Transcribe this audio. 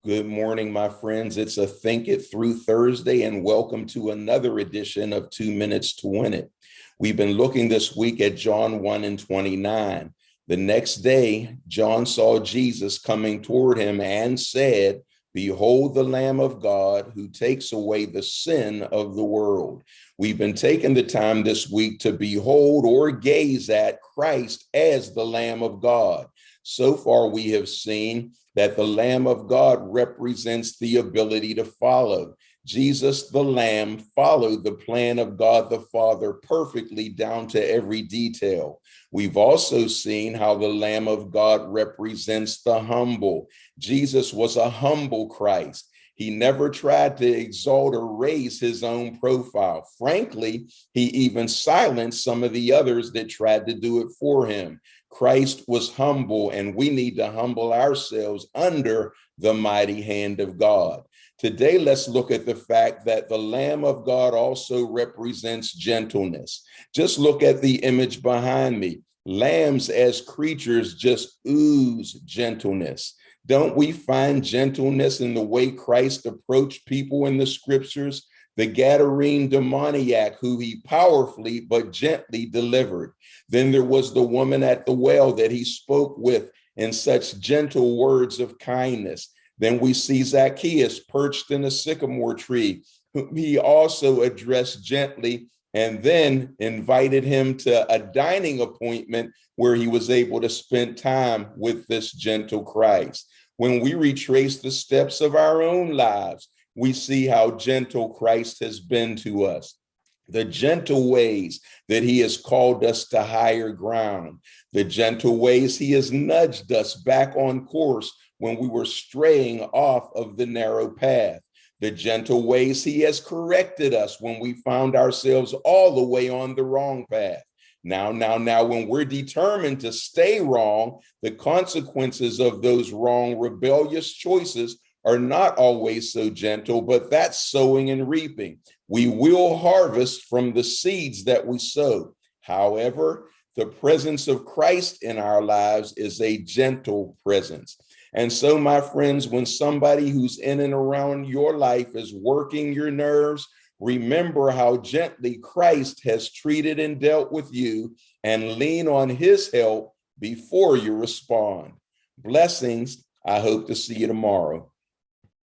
Good morning, my friends. It's a Think It Through Thursday, and welcome to another edition of 2 Minutes to Win It. We've been looking this week at John 1 and 29. The next day, John saw Jesus coming toward him and said, "Behold the Lamb of God who takes away the sin of the world." We've been taking the time this week to behold or gaze at Christ as the Lamb of God. So far, we have seen that the Lamb of God represents the ability to follow. Jesus, the Lamb, followed the plan of God the Father perfectly down to every detail. We've also seen how the Lamb of God represents the humble. Jesus was a humble Christ. He never tried to exalt or raise his own profile. Frankly, he even silenced some of the others that tried to do it for him. Christ was humble, and we need to humble ourselves under the mighty hand of God. Today, let's look at the fact that the Lamb of God also represents gentleness. Just look at the image behind me. Lambs as creatures just ooze gentleness. Don't we find gentleness in the way Christ approached people in the scriptures? The Gadarene demoniac who he powerfully but gently delivered. Then there was the woman at the well that he spoke with in such gentle words of kindness. Then we see Zacchaeus perched in a sycamore tree, whom he also addressed gently and then invited him to a dining appointment where he was able to spend time with this gentle Christ. When we retrace the steps of our own lives, we see how gentle Christ has been to us. The gentle ways that he has called us to higher ground, the gentle ways he has nudged us back on course when we were straying off of the narrow path, the gentle ways he has corrected us when we found ourselves all the way on the wrong path. Now, when we're determined to stay wrong, the consequences of those wrong, rebellious choices are not always so gentle, but that's sowing and reaping. We will harvest from the seeds that we sow. However, the presence of Christ in our lives is a gentle presence. And so, my friends, when somebody who's in and around your life is working your nerves, remember how gently Christ has treated and dealt with you, and lean on his help before you respond. Blessings. I hope to see you tomorrow.